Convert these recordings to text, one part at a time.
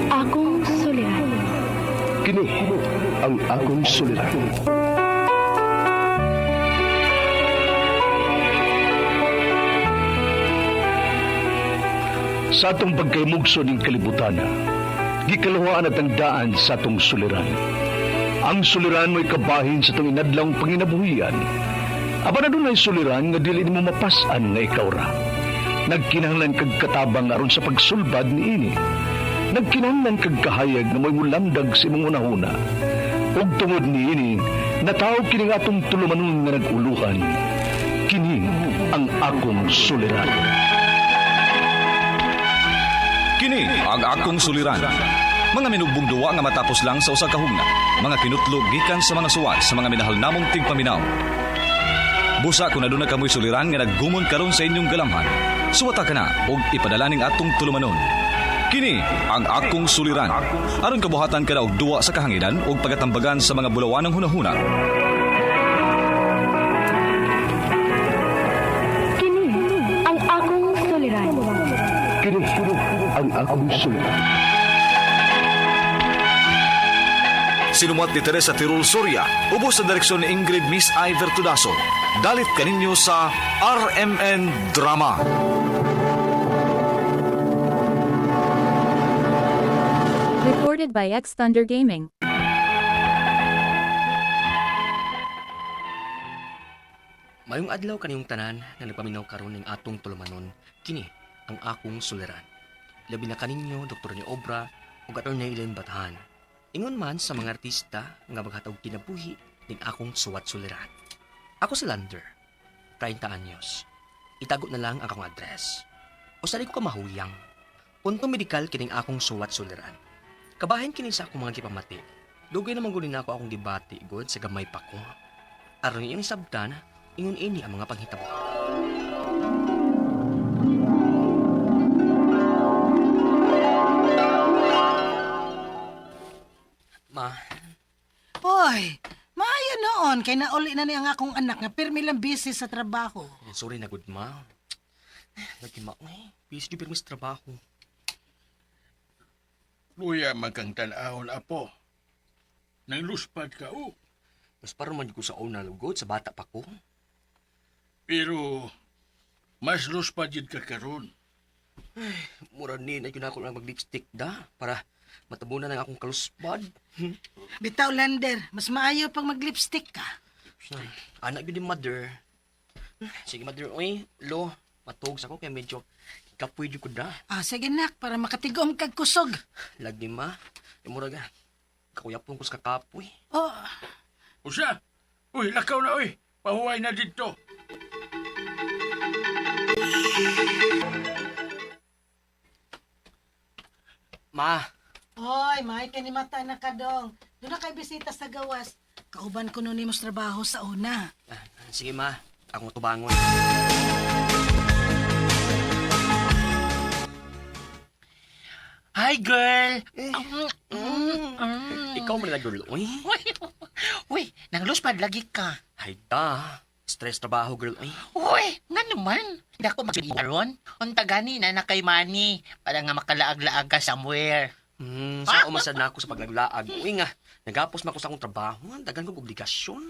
Akong suliran. Kini ang akong suliran. Sa atong pagkaymugso ng kalibutan, gikalawaan at ang daan sa atong suliran. Ang suliran mo'y kabahin sa itong inadlang panginabuhian. Aba na doon ay suliran nga dili mo mapasan nga ikaw ra. Nagkinahanglan kag katabang aron sa pagsulbad ni ini. Nagkinahanglan kag kahayag na may mulamdag sa imong unahuna. Ug tungod ni ini, natawag kini nga atong tulumanon nga naguluhan. Kini ang akong suliran. Kini ang akong suliran. Mga minugbong duwa nga matapos lang sa usa ka hugna. Mga kinutlog gikan sa mga suwat sa mga minahal namong tigpaminaw. Busa kung aduna kamoy suliran nga naggumon karon sa inyong galamhan. Suwata ka na og ipadalaning atong tulumanon. Kini ang akong suliran. Aron kabuhatan ka na og duwa sa kahanginan og pagatambagan sa mga bulawanang hunahuna. Kini ang akong suliran. Kini ang akong suliran. Sinumat ni Teresa Tirul Soria, ubos sa direksyon ni Ingrid Miss Iver Tudaso. Dalit kaninyo sa RMN Drama. Recorded by X Thunder Gaming. Mayong adlaw kaniyong tanan na nagpaminaw karon ning atong tulumanon. Kini ang akong suliran. Labi na kaninyo Dr. ni Obra ug Attorney Ellen Batahan. Ingon man sa mga artista nga maghatag kinabuhi ning akong suwat suliran. Ako si Lander, 30 anyos. Itago na lang ang akong address. O sa ko kamahuyang. Punto medikal kining akong suwat suliran. Kabahin kini sa akong mga gipamati. Dugay naman gulin ako akong gibati god sa gamay pa ko. Aron yung sabdan, ingon ini ang mga panghitabo. Ma, Hoy, maayo noon kay nauli na ni ang akong anak nga pirmi lang busy sa trabaho. sorry na good ma. Lagi ma, busy pero mas trabaho. Luya magkang tanahon, apo. Nang luspad ka, Mas parang man ko sa una lugod sa bata pa ko. Pero, mas luspad yun ka karon. Mura ni na yun ako lang mag-lipstick da para matabunan ng akong kaluspad. Bitaw, Lander, mas maayo pang mag-lipstick ka. Anak yun din mother. Sige mother, lo, matog sa ko kaya medyo kapoy yun ko da. Sige nak, para makatigom kag kusog. Lagi ma, mura ga. Kakuyapon ko sa kakapoy. Oh, Usa? Uy, lakaw na, uy. Pahuway na dito. Ma, hoy, may kanimata na ka dong. Doon na kay bisita sa gawas. Kauban ko nun imos trabaho sa una. sige ma, akong tubangon. Hi, girl! Ikaw mo na girl, Uy, nang luspad lagi ka. Ay da, stress trabaho girl, Uy, nga naman. Hindi ako mag-iwaron. Unta gani na na kay Manny para nga makalaag-laag ka somewhere. Sa umasad na ako sa paglaglaag. Nga, nagapos man ako sa akong trabaho. Dagan kong obligasyon.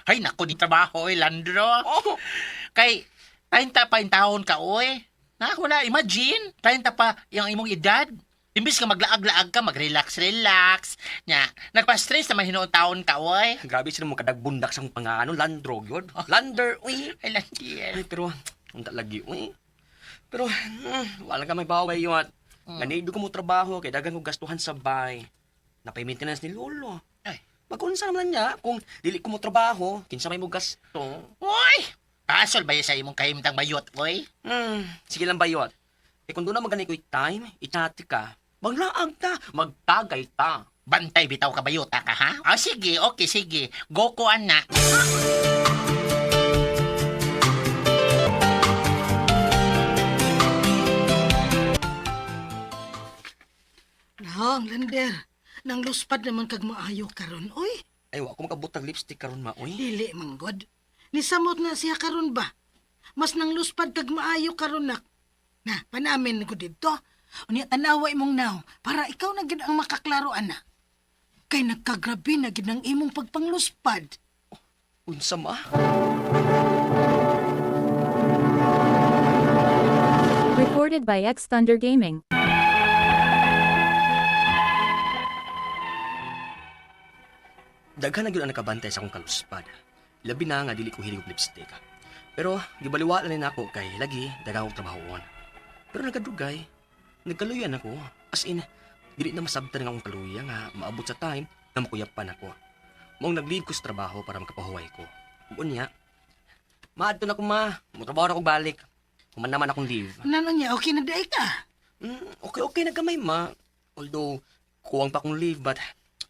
Ay, naku, di trabaho, Landro. Kay, 30 pa yung taon ka, uy. Naku na, imagine, 30 pa yung imong edad. Imbis ka maglaag-laag ka, mag-relax-relax. Nya, nagpa-stress na mahinoon taon ka, uy. Grabe sila mong kadagbundak sa akong pangano, Landro, yun. Lander, Ay, Landier. Pero, unta lagi, Pero, wala ka may baway yun. Ganido ko mo trabaho, kay dagan ko gastuhan sa bay. Napay maintenance ni Lolo. Ay. Magkunsa naman niya, kung dili ko mo trabaho, kinsa may mo gasto. Uy! Pasol ba yun sa imong kahimtang bayot, uy? Sige lang bayot. Eh kung doon na magani ko time, itati ka, maglaag ta, magtagay ta. Bantay bitaw ka bayota ka, ha? Sige, okay, sige. Go ko, anak. Nahong, Lander, nang luspad naman kag maayo karon, oy. Ay, wa ko makabutang lipstick karon ma, Dili, manggod. Nisamot na siya karon ba? Mas nang luspad kag maayo karon nak. Na, panamin ko dito. Unya tanawa imong now para ikaw na gid ang makaklaro ana. Kay nagkagrabe na gid ang imong pagpangluspad. Unsa ma? Recorded by X Thunder Gaming. Daghan na gyud ang nakabantay sa akong kaluspad. Labi na nga dili ko hilig og lipstick. Pero gibaliwa na nako kay lagi daghang og trabahoon. Pero nagkadugay, nagkaluyan ako. As in, dili na masabtan nga akong kaluya nga maabot sa time na makuyapan ako. Maong nag-leave ko sa trabaho para makapahuway ko. Ug unya, maadto na ko ma, motrabaho na ko balik. Human naman akong leave. Nanong niya, okay na day ka? Okay na gamay ma. Although, kuwang pa akong leave but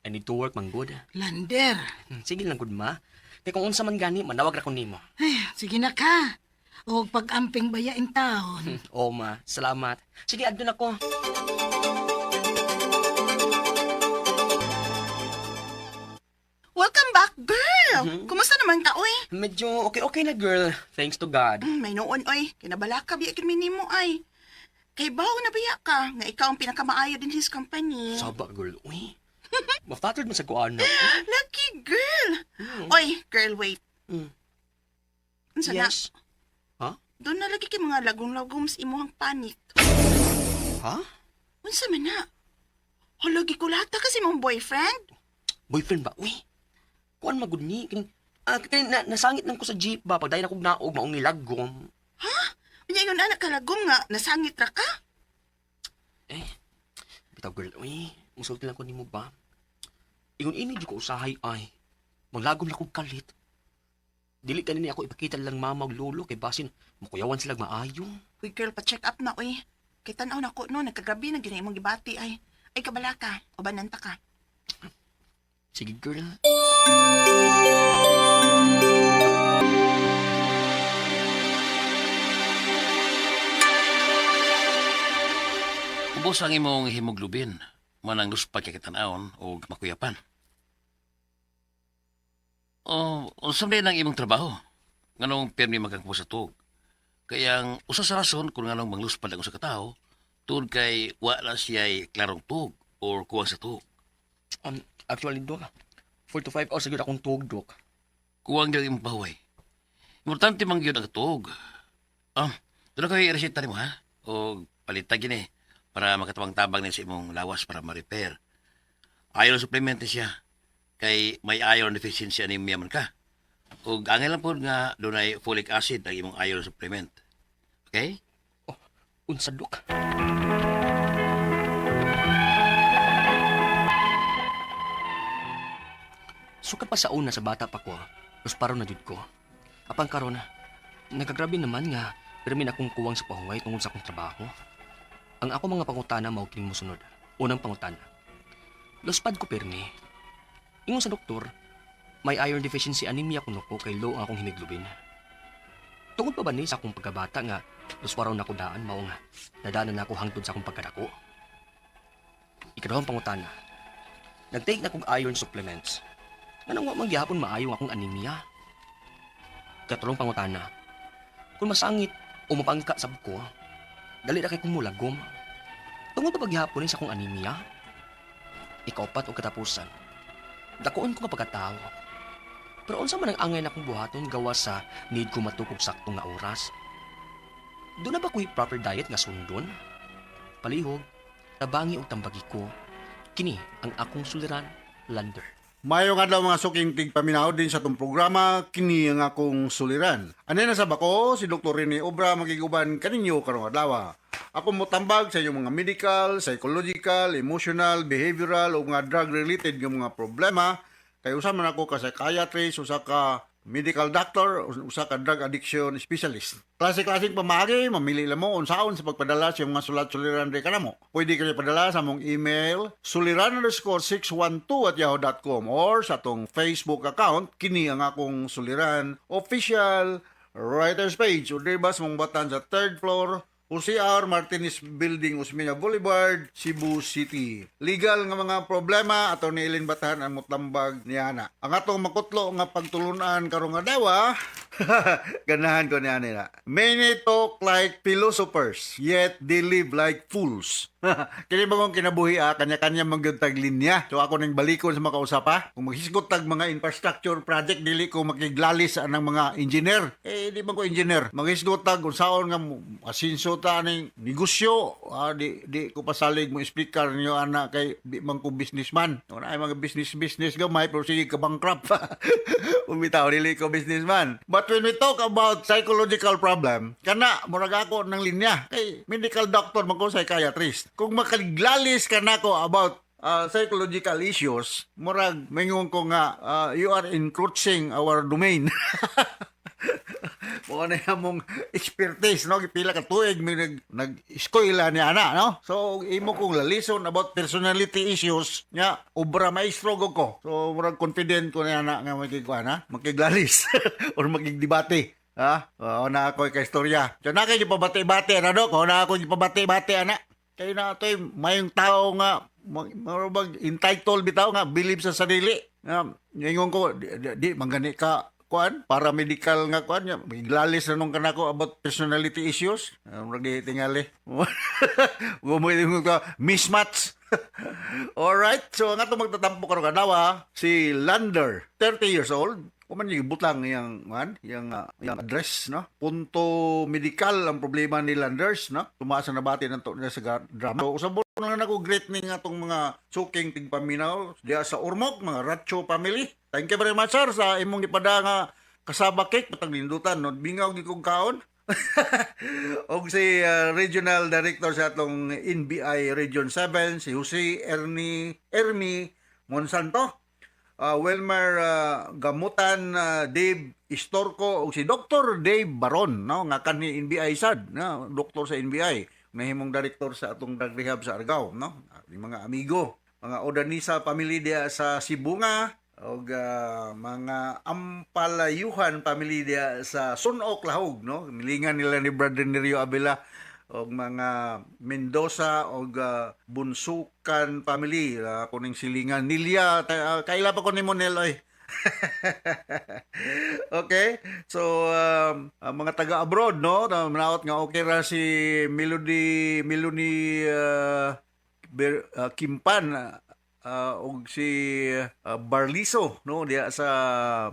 I need to work man good. Lander. Sige lang good ma. Kaya kung unsa man gani, manawag ra ko nimo. Ay, sige na ka. O pag-amping bayain taon. Oo ma, salamat. Sige, adto na ko. Welcome back, girl! Kumusta naman ka, oy? Medyo okay na girl. Thanks to God. May noon, oy. Kinabala ka, biya kinmini mo, ay. Kay bawo na biya ka, nga ikaw ang pinakamaayo din his company. Saba girl, uy. Mafattered man sa kuana. Lucky girl! Oy, girl, wait. Mm. Unsa na? Yes. Ha? Doon na lagi kay mga lagom-lagom sa imuhang panik. Ha? Unsa man na? Halagi ko lata kasi mong boyfriend? Boyfriend ba? Uy. Kuan magud ni kini nasangit lang ko sa jeep ba pagdayon ako naog maong nilagom. Ha? Unya yun anak kalagom nga, nasangit ra ka? Eh. Bitaw girl, uy. Musulti lang ko nimo ba? Ingon ini di ko usahay ay. Manglagom na kong kalit. Dili kanini ako ipakita lang mama ug lolo kay basin mukuyawan sila maayo. Uy, girl, pa-check up na, oy. Kay tanaw na ko, no, nagkagabi na ginay mong gibati, ay. Ay, kabala ka, o bananta ka. Sige girl. Ubos ang imong hemoglobin, manang luspad kay kitan-aon o makuyapan. O, unsam din ang imong trabaho? Nganong permi magkakmo sa tuog? Kaya ang usa sa rason kung nganong mangluspad ang usa ka tawo, tungod kay wala siya'y klarong tuog or kuwang sa tuog. Actually do 4 to 5 hours agad akong tuog dok. Kuwang gyud imong pahuway. Importante man gyud ang tuog. Doon ko i-reseta nimo ha? O palita gini para makatawang-tabang din sa imong lawas para ma-repair. Iron supplement ni siya. Kay may iron deficiency anemia man ka. Ug angel lang po nga dunay folic acid ang imong iron supplement. Okay? Unsa dok? Sukat pa sa una sa bata pa ko, paro na jud ko. Apang karon, nagagrabe naman nga, pirmi na akong kuwang sa pahuway tungod sa akong trabaho. Ang ako mga pangutana mao kining mosunod. Unang pangutana. Luspad ko pirmi. Ingon sa doktor, may iron deficiency anemia kuno ko kay low ang akong hemoglobin. Tungod pa ba ni sa akong pagkabata nga lusparaw na ko daan mao nga nadaanan na ako hangtod sa akong pagkadako. Ikaduhang pangutana. Nag-take na kong iron supplements. Anong wa magyapon maayo akong anemia? Katulong pangutana. Kung masangit o mapangka sab ko, dali na kay kong mulagom. Tungod pa pagyapon sa akong anemia? Ikaupat o katapusan. Dakoon ko nga pagkatao. Pero unsa man ang angay na akong buhaton gawa sa need ko matukog saktong nga oras? Doon na ba ko'y proper diet nga sundon? Palihog, tabangi o tambagi ko. Kini ang akong suliran, Lander. Mayong adlaw mga suking tigpaminaw din sa itong programa, kini ang akong suliran. Ano na sa bako, si Dr. Rene Obra magiguban kaninyo karong adlaw. Ako mo tambag sa inyong mga medical, psychological, emotional, behavioral o mga drug-related ng mga problema. Kaya usa man ako ka psychiatrist, usa ka medical doctor, usa ka drug addiction specialist. Klase-klaseng pamagi, mamili lang mo unsaon sa pagpadala sa mga sulat-suliran re kanamo. Pwede kayo padala sa mong email suliran_612@yahoo.com or sa tong Facebook account kini ang akong suliran official writers page o diba sa mong batan sa 3rd floor OCR Martinez Building, Osmeña Boulevard, Cebu City. Legal nga mga problema ato ni Ilin Batahan ang mutambag ni Ana. Ang atong makutlo nga pagtulunan karong adlaw Ganahan ko niya nila. Many talk like philosophers, yet they live like fools. Kini ba kong kinabuhi kanya-kanya magyuntag linya. So ako nang balikon sa mga kausapa. Kung maghisgot tag mga infrastructure project, dili ko makiglalis ng mga engineer. Di ba ko engineer? Maghisgot tag kung saan nga asinso ta ng negosyo. Di ko pasalig mo explicar niyo ana kay di man ko businessman. Kung ay mga business gamay, pero sige ka bankrupt. Umitaw, dili ko businessman. But when we talk about psychological problem, kana, murag ako ng linya. Kay medical doctor, man ko psychiatrist. Kung makaglalis ka na ko about psychological issues, murag, mingon ko nga, you are encroaching our domain. Mo na mong expertise, no? Pila ka tuig may nag-eskwela ni ana, no? So imo kong lalison about personality issues nya obra maestro ko. So murag confident ko na ana nga makiglalis or magigdebate. Na ako ka istorya. So na kay pabati-bati na do, na ako pabati-bati ana. Kay na toy mayong tao nga marubag entitled bitaw nga believe sa sarili. Ingon ko di mangani ka kuan para medical nga kuan nya maglalis na nung kanako about personality issues. Ragi tingali. Gumoy ko mismatch. Alright, so nga to magtatampo karon kadawa si Lander, 30 years old. Kuman yung butang yang address, no? Punto medical ang problema ni Landers, no? Tumaas na bati ng sa drama. So, usabon lang ako great ning atong mga suking tigpaminaw diya sa Ormoc, mga Ratcho family. Thank you very much, sir, sa imong ipada nga kasaba cake, patang lindutan, no? Bingaw gid kong kaon. Og si Regional Director sa atong NBI Region 7, si Jose Ermi Monsanto. Wilmer Gamutan, Dave Istorco ug si Dr. Dave Baron, no, nga kanhi NBI sad, no, doktor sa NBI, nahimong director sa atong drug rehab sa Argao, no. Mga amigo, mga Odanisa family dia sa Sibunga ug mga Ampalayuhan family dia sa Sunok Lahog, no. Milingan nila ni Brother Nerio Abela og mga Mendoza og Bunsukan family, kuning silingan Nilya, kaila pa ko ni Monel oy. Okay, so mga taga abroad, no, manaot nga okay ra si Melody Kimpan og si Barliso, no, diya sa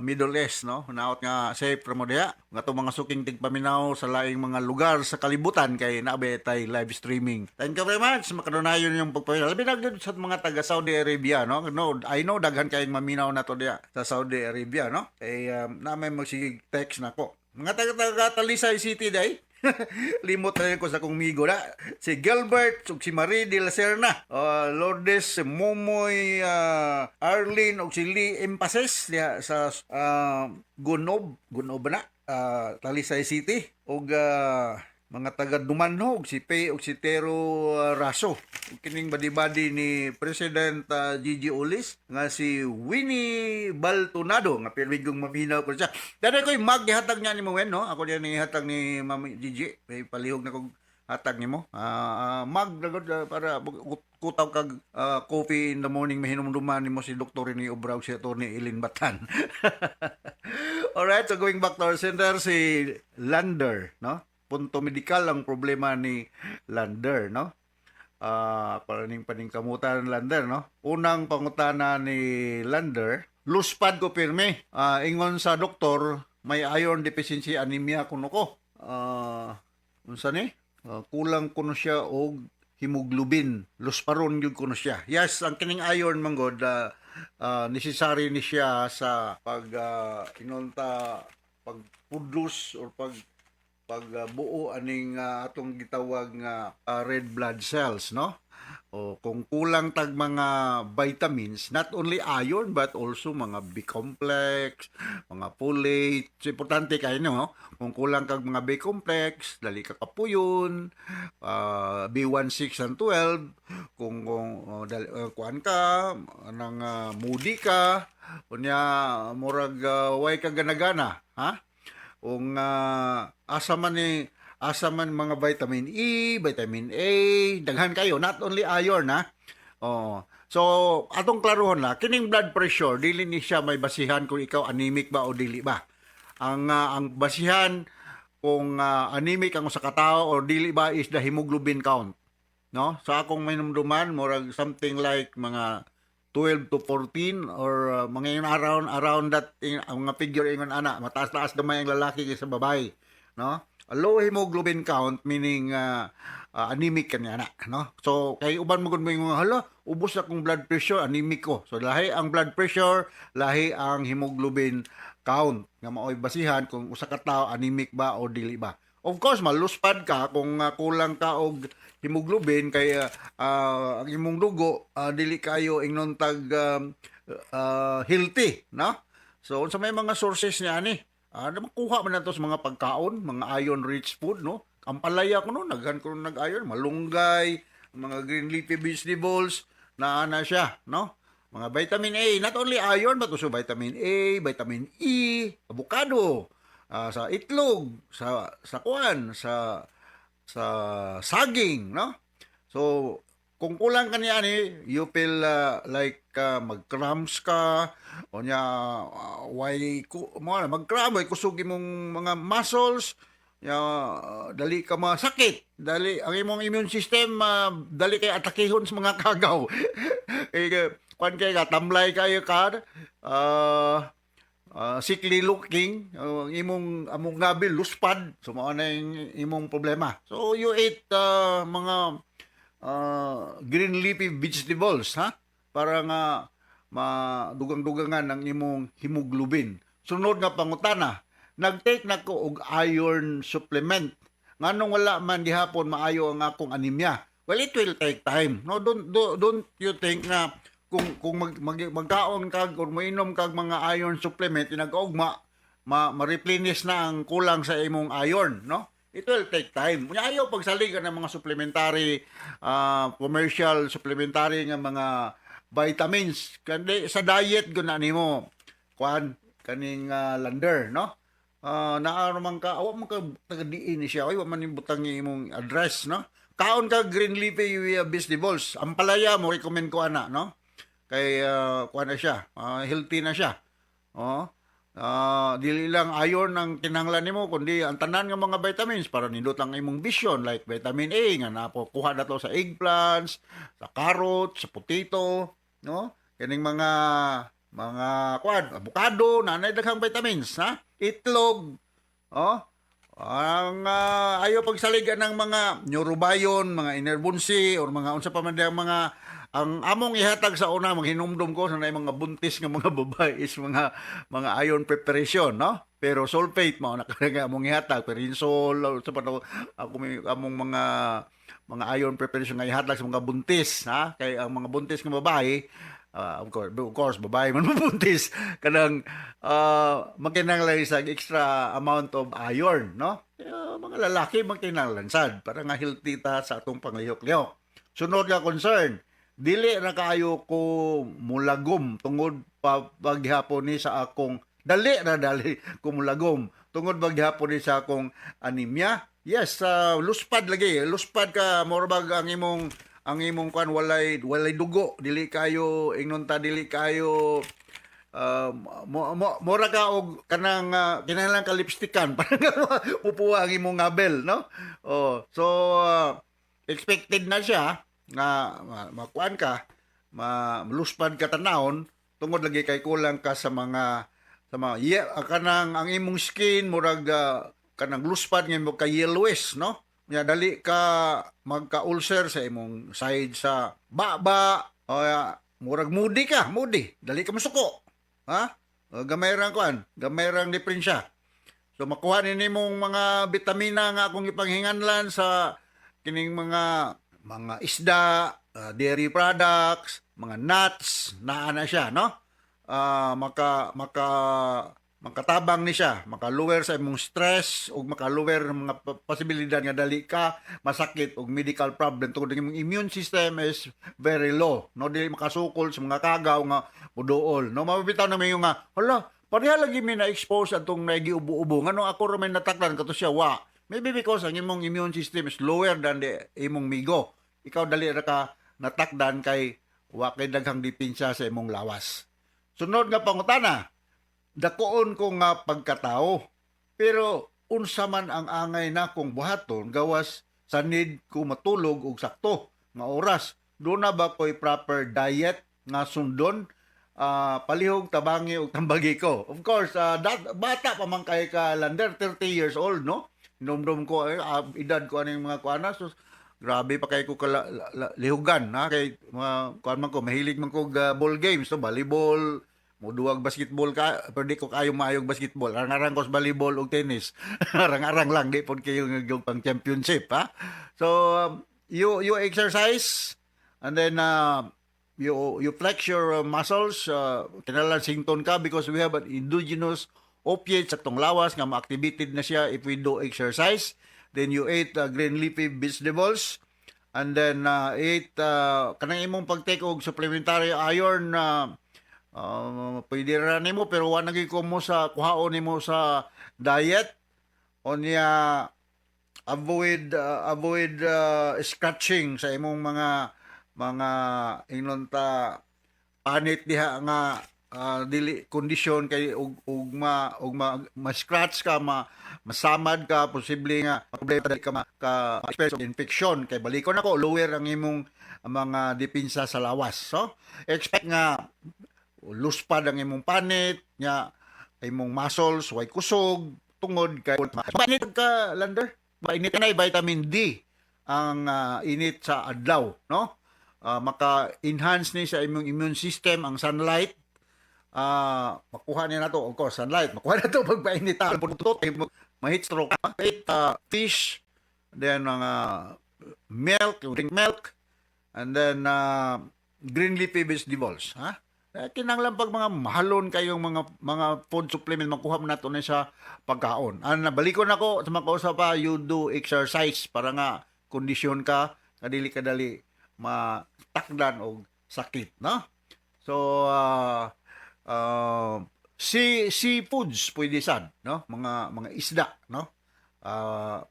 Middle East, no, naot nga safe ra mo diya nga to mga suking tigpaminaw sa laing mga lugar sa kalibutan kay naabe tay live streaming. Thank you very much, makadunayon yung pagpaminaw labi na sa mga taga Saudi Arabia, no. I know daghan kayong maminaw na to diya sa Saudi Arabia, no, kay na may magsige text nako mga taga Talisay City day. Limot na ko sa kong migo na si Gilbert ug si Marie de la Serna, Lourdes Momoy, Arlene ug si Lee Empases diya sa Gunob na Talisay City ug mga taga Dumanhog si Pei ug si Tero Raso. Kining badi-badi ni President Gigi Ulis nga si Winnie Baltonado nga pirmigong maminaw ko siya. Dali ko maggihatag niya ni mo wen, no? Ako diyan ni hatag ni Mami Gigi. May palihog na kog hatag nimo. Magdagod para kutaw kag coffee in the morning mahinumduman nimo si Dr. ni Obraw si Attorney Elin Batan. Alright, so going back to our center, si Lander, no? Punto medikal ang problema ni Lander, no? Paning kamutan Lander, no? Unang pangutana ni Lander, luspad ko pirme. Ingon sa doktor, may iron deficiency anemia kuno ko. Unsa ni? Kulang kuno siya og hemoglobin. Lusparon gyud kuno siya. Yes, ang kining iron manggod necessary ni siya sa inonta pag-produce or pagbuo aning atong gitawag nga red blood cells, no? O kung kulang tag mga vitamins, not only iron but also mga B-complex, mga folate. So, importante kayo, no? Kung kulang kag mga B-complex, dali ka kapuyon, B1, 6 and 12. Kung kuan ka nang moody ka, unya murag way ka gana-gana, ha? Kung asa man mga vitamin E, vitamin A, daghan kayo, not only iron, ha. So atong klarohon na kining blood pressure dili ni siya may basihan kung ikaw anemic ba o dili ba. ang basihan kung anemic ang usa ka tawo or dili ba is the hemoglobin count, no? Sa akong minumduman murag something like mga 12 to 14 or mga yun around that ang mga figure ingon ana, mataas-taas gamay ang lalaki kaysa babae, no? A low hemoglobin count meaning anemic kanya na, no? So kay uban mo gud mo yung hala, ubos na kong blood pressure, anemic ko. So lahi ang blood pressure, lahi ang hemoglobin count nga mao'y basihan kung usa ka tawo anemic ba o dili ba. Of course, maluspad ka kung kulang ka og hemoglobin kay ang imong dugo dili kayo ingnon tag healthy, no? So unsa may mga sources niya ani? Makuha man nato sa mga pagkaon, mga iron-rich food, no? Ang palaya ko no, naghan ko nag-iron, malunggay, mga green leafy vegetables, na siya, no? Mga vitamin A, not only iron, but also vitamin A, vitamin E, avocado, sa itlog, sa kuan, sa saging, no? So, kung kulang ka niya ni, you feel like mag-cramps ka, o niya, mag-cramp, kusog mong mga muscles, dali ka masakit, dali, ang imong immune system, dali kay atakihon sa mga kagaw. Kuan kay ka, tamlay kayo ka, sickly looking, among gabi, luspad, so mao na yung imong problema. So, you eat mga green leafy vegetables, ha? Para nga madugang-dugangan ang imong hemoglobin. Sunod nga pangutana, nag-take na ko og iron supplement. Nganong wala man gihapon maayo ang akong anemia? Well, it will take time. No, don't you think na kung magkaon kag or mainom kag mga iron supplement inagaugma ma-replenish na ang kulang sa imong iron, no? It will take time. Kunya ayaw pagsalig ng mga supplementary commercial supplementary nga mga vitamins kandi sa diet guna nimo kuan kaning lander, no? Naaro man ka awa man ka taga-diin ni siya ay wa man butang imong address, no? Kaon ka green leafy vegetables. Ang palaya mo recommend ko ana, no? Kay kuan na siya, healthy na siya. Dili lang iron ang kinahanglan nimo kundi ang tanan nga mga vitamins para nindot ang imong vision like vitamin A nga napo kuha nato sa eggplants, sa carrot, sa potato, no? Kining mga kuan, avocado, nanay daghang vitamins, ha? Itlog, ang ayaw pagsaligan ng mga neurobion, mga inerbunsi, or mga unsa pa man ang mga ang among ihatag sa una maghinumdum ko sa mga buntis nga mga babae is mga iron preparation, no? Pero sulfate mao na kaya among ihatag perinsol sa pato ako may among mga iron preparation nga ihatag sa mga buntis, ha? Kay ang mga buntis nga babae of course babae man mabuntis kanang magkinahanglan sa extra amount of iron, no? Mga lalaki magkinahanglan sad para nga healthy ta sa atong panglihok-lihok. Sunod nga concern, dili ra kaayo ko mulagom tungod paghapon ni sa akong dali ko mulagom tungod paghapon ni sa akong anemia. Yes, luspad lagi. Luspad ka morbag ang imong kan walay dugo, dili kayo ingnon ta dili kayo mora ka og kanang kinahanglan ka lipstickan para upuwa ang imong ngabel, no? So expected na siya nga makuan ka, maluspad ka tanawon tungod lagi kay kulang ka sa mga kanang ang imong skin murag kanang luspad nga mo ka yellowish, no? Nya dali ka magka-ulcer sa imong side sa baba, murag moody, dali ka masuko, ha? Gamay rang diferensya. So makuha nimong mga bitamina nga akong ipanghinganlan sa kining mga isda, dairy products, mga nuts, naa na siya, no? Makatabang ni siya, maka-lower sa imong stress ug maka-lower mga posibilidad nga dali ka masakit og medical problem tungod ang imong immune system is very low, no? Dili makasukol sa mga kagaw nga muduol, no? Mabitaw na mayo nga hala pareha lagi mi na-expose atong nagiubo-ubo ngano ako ra may natakdan kato siya wa. Maybe because ang imong immune system is lower than the imong migo. Ikaw dali ra ka natakdan kay wa kay daghang dipensya sa imong lawas. Sunod nga pangutana, dakoon ko nga pagkatao. Pero unsa man ang angay na kong buhaton gawas sa need ko matulog og sakto nga oras. Doon na ba ko'y proper diet nga sundon? Palihog, tabangi o tambagi ko. Of course, bata pa man kay ka Lander, 30 years old, no? Inomdom ko, edad ko ano yung mga kuana. So, grabe pa kay ko lihugan, ha? Kay mga kuan man ko, mahilig man ko ball games, so volleyball, muduwag basketball ka, pero di ko kayo maayong basketball. Arang-arang ko sa volleyball o tennis. Arang-arang lang, di po kayo yung pang championship, ha? So, you exercise, and then you flex your muscles, kailangan sington ka because we have an endogenous opiate sa tong lawas nga ma-activated na siya if we do exercise. Then you ate green leafy vegetables, and then ate kanang imong pag-take og supplementary iron na pwede ra nimo pero wa nagi ko mo sa kuhaon nimo sa diet onya avoid scratching sa imong mga inonta panit diha nga dili kondisyon kay ug ma-scratch ka masamad ka posible nga problema ka infection kay balikon ako lower ang imong mga depensa sa lawas. So expect nga luspad ang imong panit nya imong muscles way kusog tungod kay panit ka Lander mainit na vitamin D ang init sa adlaw, no? Maka-enhance ni sa imong immune system ang sunlight. Makuha niya na to, of course, sunlight. Makuha na to pagpainit ang puto, ma-heat stroke, fish, then milk, drink milk, and then green leafy vegetables, ha? Kinanglan pag mga mahalon kayong mga food supplement makuha mo nato na sa pagkaon. Nabalikon ako sa mga pa, you do exercise para nga kondisyon ka, kadili kadali matakdan og sakit, no? So seafoods pwede sad, no? Mga isda, no?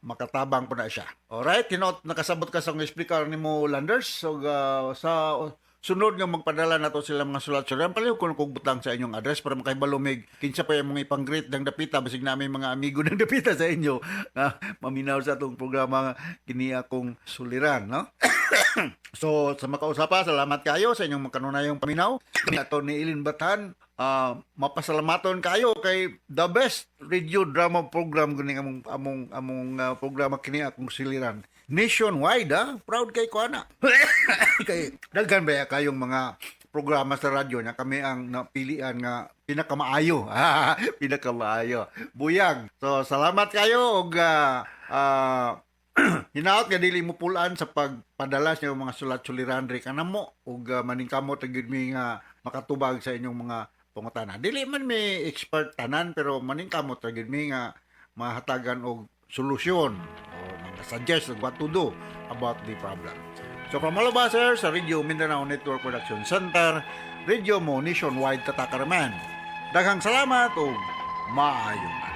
Makatabang po na siya. Alright, nakasabot ka sa speaker nimo Landers. So sa sunod nga magpadala nato sila mga sulat-sulat. Paliw ko kung butang sa inyong address para makaibalumig. Kinsa pa yung mga ipang-greet ng dapita. Basig namin mga amigo ng dapita sa inyo. Maminaw sa itong programa kini akong suliran, no? So, sa makausapa, salamat kayo sa inyong makanunayong paminaw. Ito ni Ilin Batan, mapasalamaton kayo kay the best radio drama program kuning among programa kini akong suliran. Nationwide, proud kay ko ana. Kay daghan ba kayong mga programa sa radyo na kami ang napilian nga pinakamaayo. Pinakamaayo. Buyag. So salamat kayo og hinaot nga dili mo pulaan sa pagpadala sa mga sulat-suliran ri kanamo ug maningkamot gid mi nga makatubag sa inyong mga pangutana. Dili man may expert tanan pero maningkamot gid mi nga mahatagan og solusyon o suggest what to do about the problem. So from all of us here sa Radio Mindanao Network Production Center, Radio mo Nationwide Tatakaraman. Daghang salamat o maayong